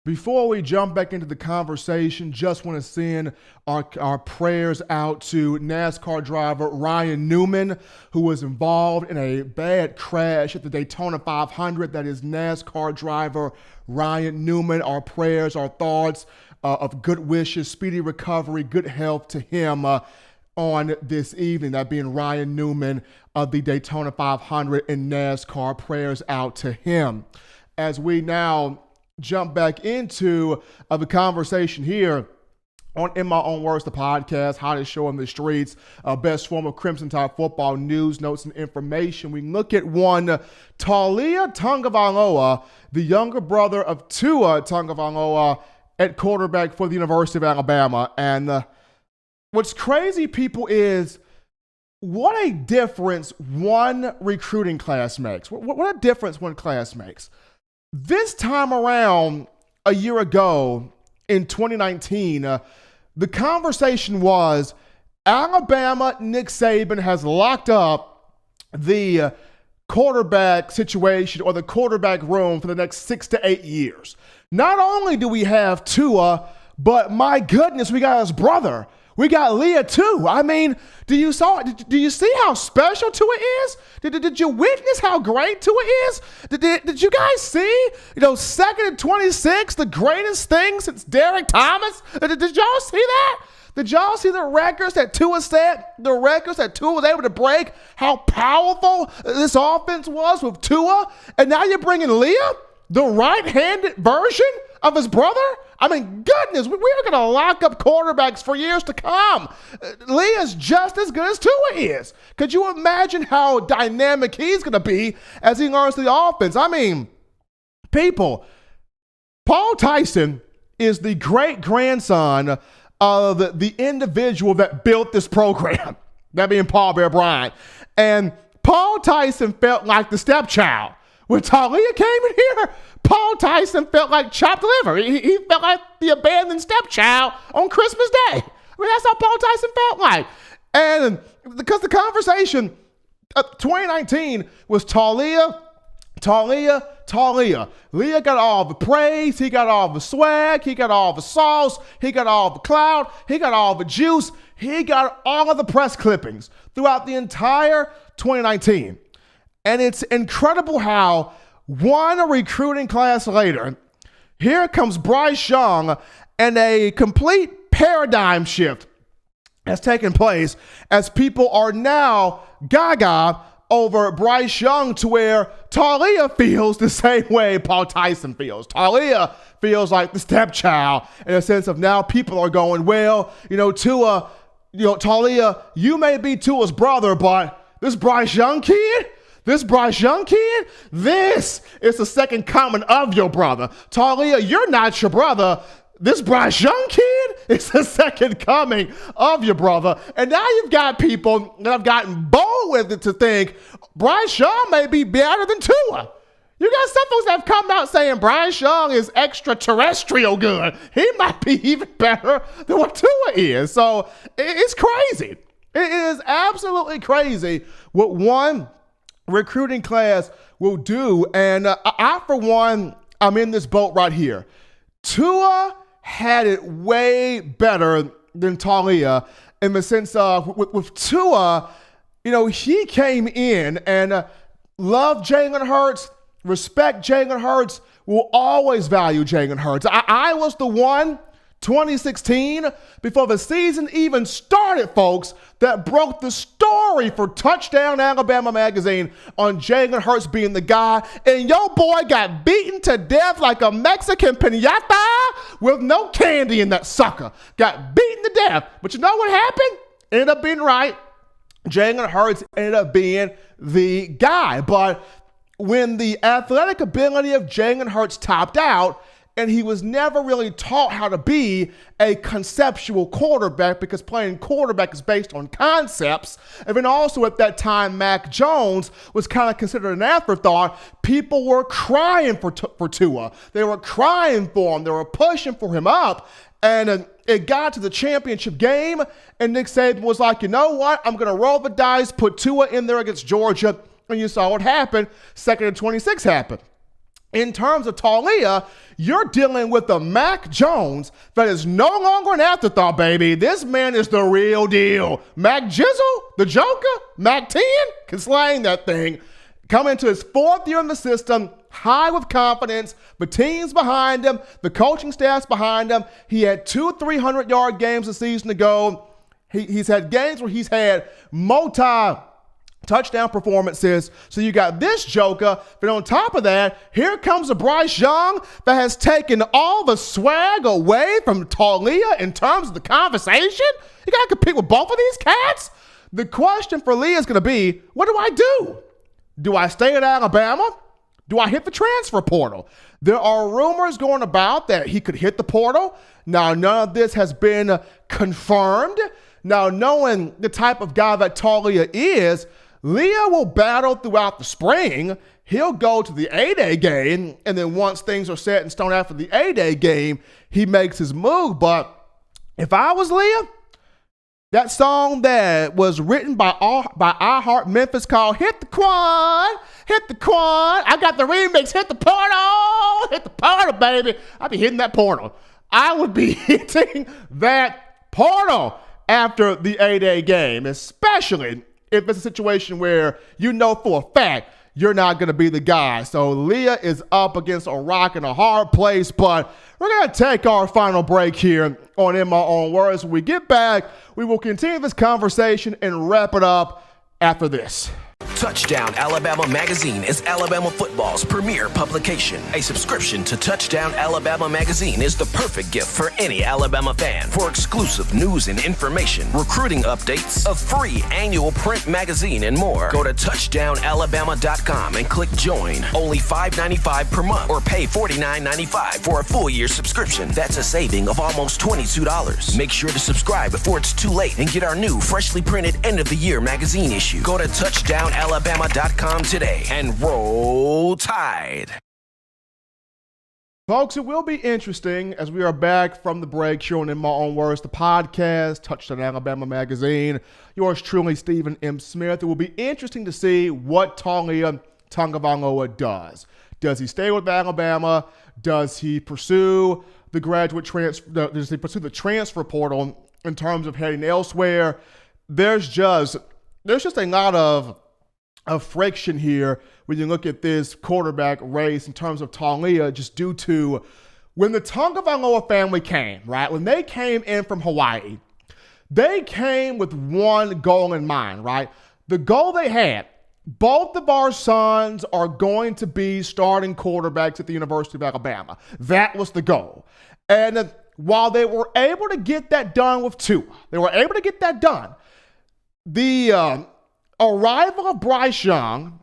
Before we jump back into the conversation, just want to send our prayers out to NASCAR driver Ryan Newman, who was involved in a bad crash at the Daytona 500. That is NASCAR driver Ryan Newman. Our prayers, our thoughts of good wishes, speedy recovery, good health to him on this evening. That being Ryan Newman of the Daytona 500 in NASCAR. Prayers out to him. As we now jump back into the conversation here on In My Own Words, the podcast, hottest show on the streets, best form of Crimson Tide football news, notes, and information. We look at one Taulia Tagovailoa, the younger brother of Tua Tagovailoa, at quarterback for the University of Alabama. And what's crazy, people, is what a difference one recruiting class makes. What a difference one class makes. This time around, a year ago in 2019, the conversation was Alabama, Nick Saban has locked up the quarterback situation or the quarterback room for the next 6 to 8 years. Not only do we have Tua, but my goodness, we got his brother. We got Leah too. I mean, do you see how special Tua is? Did you witness how great Tua is? Did you guys see, second and 26, the greatest thing since Derek Thomas? Did y'all see that? Did y'all see the records that Tua set? The records that Tua was able to break? How powerful this offense was with Tua? And now you're bringing Leah, the right-handed version of his brother? I mean, goodness, we're going to lock up quarterbacks for years to come. Leah's just as good as Tua is. Could you imagine how dynamic he's going to be as he learns the offense? I mean, people, Paul Tyson is the great-grandson of the individual that built this program, that being Paul Bear Bryant. And Paul Tyson felt like the stepchild. When Taulia came in here, Paul Tyson felt like chopped liver. He felt like the abandoned stepchild on Christmas Day. I mean, that's how Paul Tyson felt like. And because the conversation, 2019 was Taulia. Leah got all the praise. He got all the swag. He got all the sauce. He got all the clout. He got all the juice. He got all of the press clippings throughout the entire 2019. And it's incredible how one recruiting class later, here comes Bryce Young, and a complete paradigm shift has taken place as people are now gaga over Bryce Young, to where Taulia feels the same way Paul Tyson feels. Taulia feels like the stepchild in a sense of now people are going, well, Tua, Taulia, you may be Tua's brother, but this Bryce Young kid, this is the second coming of your brother. Taulia, you're not your brother. This Bryce Young kid is the second coming of your brother. And now you've got people that have gotten bold with it to think Bryce Young may be better than Tua. You got some folks that have come out saying Bryce Young is extraterrestrial good. He might be even better than what Tua is. So it's crazy. It is absolutely crazy what one recruiting class will do. And I, for one, I'm in this boat right here. Tua had it way better than Taulia in the sense of with Tua, he came in and loved Jalen Hurts, respect Jalen Hurts, will always value Jalen Hurts. I was the one, 2016, before the season even started, folks, that broke the story for Touchdown Alabama magazine on Jalen Hurts being the guy, and your boy got beaten to death like a Mexican piñata with no candy in that sucker. Got beaten to death. But you know what happened? Ended up being right. Jalen Hurts ended up being the guy. But when the athletic ability of Jalen Hurts topped out, and he was never really taught how to be a conceptual quarterback, because playing quarterback is based on concepts. And then also at that time, Mac Jones was kind of considered an afterthought. People were crying for Tua. They were crying for him. They were pushing for him up. And it got to the championship game, and Nick Saban was like, you know what? I'm going to roll the dice, put Tua in there against Georgia. And you saw what happened. Second and 26 happened. in terms of Taulia, you're dealing with a Mac Jones that is no longer an afterthought, baby. This man is the real deal. Mac Jizzle, the Joker, Mac 10, can slang that thing. Coming into his 4th year in the system, high with confidence, the team's behind him, the coaching staff's behind him. He had 2 300-yard games a season ago. He's had games where he's had multi-touchdown performances. So you got this Joker, but on top of that, here comes a Bryce Young that has taken all the swag away from Taulia in terms of the conversation. You got to compete with both of these cats? The question for Leah is going to be, what do I do? Do I stay at Alabama? Do I hit the transfer portal? There are rumors going about that he could hit the portal. Now, none of this has been confirmed. Now, knowing the type of guy that Taulia is, Leah will battle throughout the spring. He'll go to the A-Day game, and then once things are set in stone after the A-Day game, he makes his move. But if I was Leah, that song that was written by I Heart Memphis called Hit the Quad, Hit the Quad. I got the remix, Hit the portal, baby. I'd be hitting that portal. I would be hitting that portal after the A-Day game, especially if it's a situation where you know for a fact you're not going to be the guy. So Leah is up against a rock and a hard place, but we're going to take our final break here on In My Own Words. When we get back, we will continue this conversation and wrap it up after this. Touchdown Alabama Magazine is Alabama football's premier publication. A subscription to Touchdown Alabama Magazine is the perfect gift for any Alabama fan. For exclusive news and information, recruiting updates, a free annual print magazine, and more, go to touchdownalabama.com and click join. Only $5.95 per month or pay $49.95 for a full year subscription. That's a saving of almost $22. Make sure to subscribe before it's too late and get our new freshly printed end of the year magazine issue. Go to touchdownalabama.com today and roll Tide. Folks, it will be interesting as we are back from the break, showing In My Own Words, the podcast, Touchdown Alabama Magazine. Yours truly, Stephen M. Smith. It will be interesting to see what Taulia Tagovailoa does. Does he stay with Alabama? Does he pursue the graduate transfer? Does he pursue the transfer portal in terms of heading elsewhere? There's just a lot of friction here when you look at this quarterback race in terms of Taulia, just due to when the Tagovailoa family came, right? When they came in from Hawaii, they came with one goal in mind, right? The goal they had, both of our sons are going to be starting quarterbacks at the University of Alabama. That was the goal. And while they were able to get that done with Tua, the arrival of Bryce Young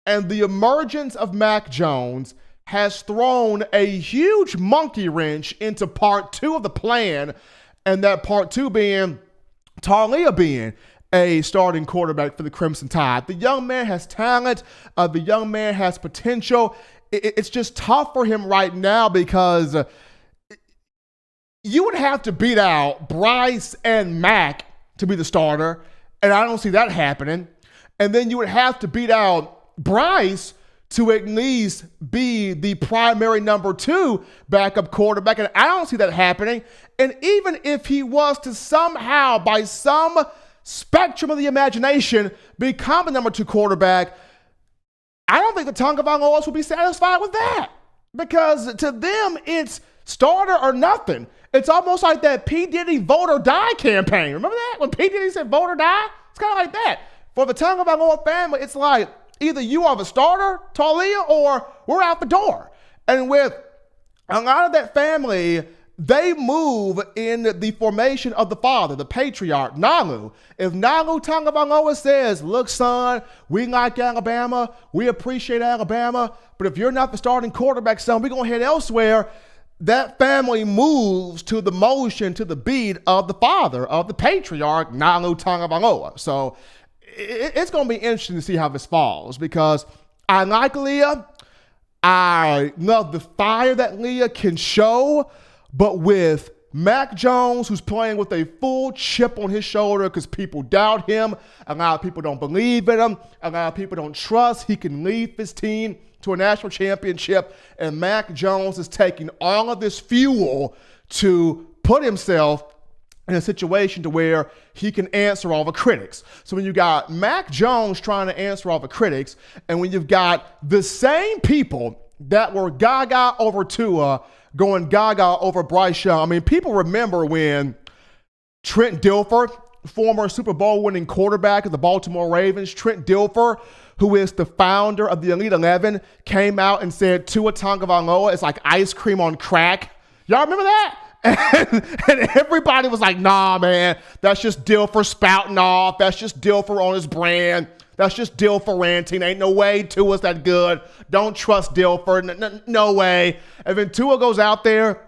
and the emergence of Mac Jones has thrown a huge monkey wrench into part 2 of the plan, and that part 2 being Taulia being a starting quarterback for the Crimson Tide. The young man has talent. The young man has potential. It's just tough for him right now because you would have to beat out Bryce and Mac to be the starter, and I don't see that happening. And then you would have to beat out Bryce to at least be the primary number 2 backup quarterback. And I don't see that happening. And even if he was to somehow, by some spectrum of the imagination, become the number 2 quarterback, I don't think the Tagovailoas will be satisfied with that. Because to them, it's starter or nothing. It's almost like that P. Diddy vote or die campaign. Remember that? When P. Diddy said vote or die? It's kind of like that. For the Tagovailoa family, it's like either you are the starter, Taulia, or we're out the door. And with a lot of that family, they move in the formation of the father, the patriarch, Nalu. If Nalu Tagovailoa says, look, son, we like Alabama, we appreciate Alabama, but if you're not the starting quarterback, son, we're going to head elsewhere, that family moves to the motion, to the beat of the father, of the patriarch, Nalu Tagovailoa. So it's going to be interesting to see how this falls, because I like Leah. I love the fire that Leah can show, but with Mac Jones, who's playing with a full chip on his shoulder because people doubt him, a lot of people don't believe in him, a lot of people don't trust he can lead his team to a national championship, and Mac Jones is taking all of this fuel to put himself in a situation to where he can answer all the critics. So when you got Mac Jones trying to answer all the critics, and when you've got the same people that were gaga over Tua going gaga over Bryce Young. I mean, people remember when Trent Dilfer, former Super Bowl winning quarterback of the Baltimore Ravens, Trent Dilfer, who is the founder of the Elite 11, came out and said Tua Tagovailoa is like ice cream on crack. Y'all remember that? And everybody was like, nah, man, that's just Dilfer spouting off. That's just Dilfer on his brand. That's just Dilfer ranting. Ain't no way Tua's that good. Don't trust Dilfer. No way. And then Tua goes out there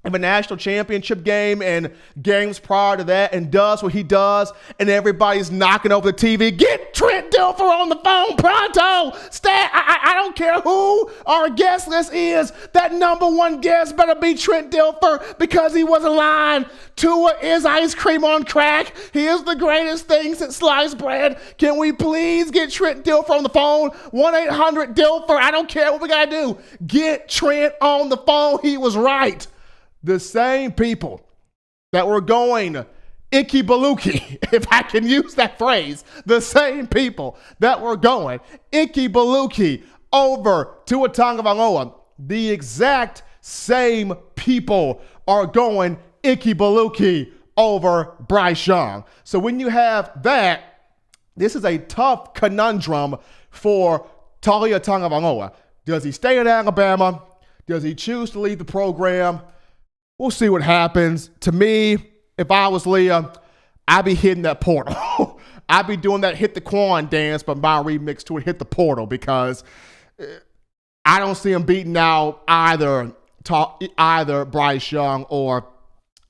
in the national championship game and games prior to that and does what he does, and everybody's knocking over the TV. Get Trent Dilfer on the phone pronto. I don't care who our guest list is. That number one guest better be Trent Dilfer because he was aligned. Tua is ice cream on crack. He is the greatest thing since sliced bread. Can we please get Trent Dilfer on the phone? 1-800-DILFER. I don't care what we got to do. Get Trent on the phone. He was right. The same people that were going icky baluki, if I can use that phrase, the same people that were going icky baluki over Tua Tagovailoa, the exact same people are going icky baluki over Bryce Young. So when you have that, this is a tough conundrum for Taulia Tagovailoa. Does he stay at Alabama? Does he choose to leave the program? We'll see what happens. To me, if I was Leah, I'd be hitting that portal. I'd be doing that hit the Quan dance, but my remix to it, hit the portal, because I don't see him beating out either Bryce Young or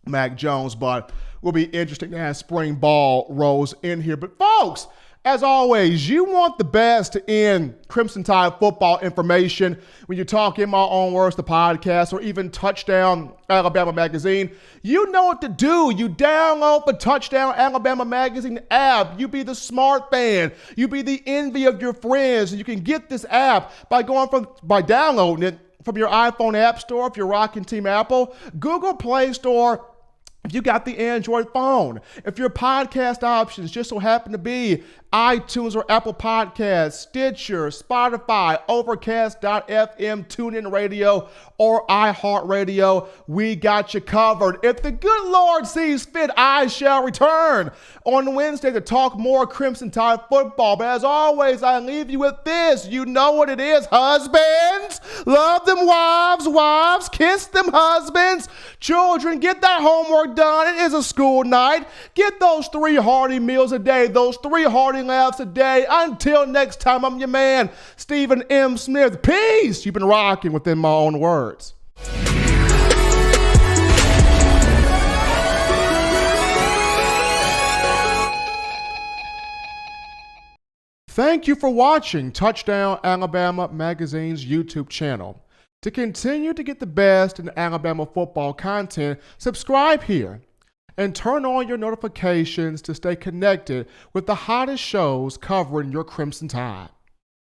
Mac Jones, but will be interesting as spring ball rolls in here. But folks, as always, you want the best in Crimson Tide football information when you talk In My Own Words, the podcast, or even Touchdown Alabama Magazine. You know what to do. You download the Touchdown Alabama Magazine app. You be the smart fan. You be the envy of your friends. And you can get this app by downloading it from your iPhone App Store if you're rocking Team Apple, Google Play Store, if you got the Android phone. If your podcast options just so happen to be iTunes or Apple Podcasts, Stitcher, Spotify, Overcast.fm, TuneIn Radio, or iHeartRadio, we got you covered. If the good Lord sees fit, I shall return on Wednesday to talk more Crimson Tide football. But as always, I leave you with this. You know what it is, husbands. Love them wives. Wives, kiss them husbands. Children, get that homework done. It is a school night. Get those 3 hearty meals a day, those 3 hearty laughs a day. Until next time, I'm your man, Stephen M. Smith. Peace. You've been rocking within my own words. Thank you for watching Touchdown Alabama Magazine's YouTube channel. To continue to get the best in Alabama football content, subscribe here and turn on your notifications to stay connected with the hottest shows covering your Crimson Tide.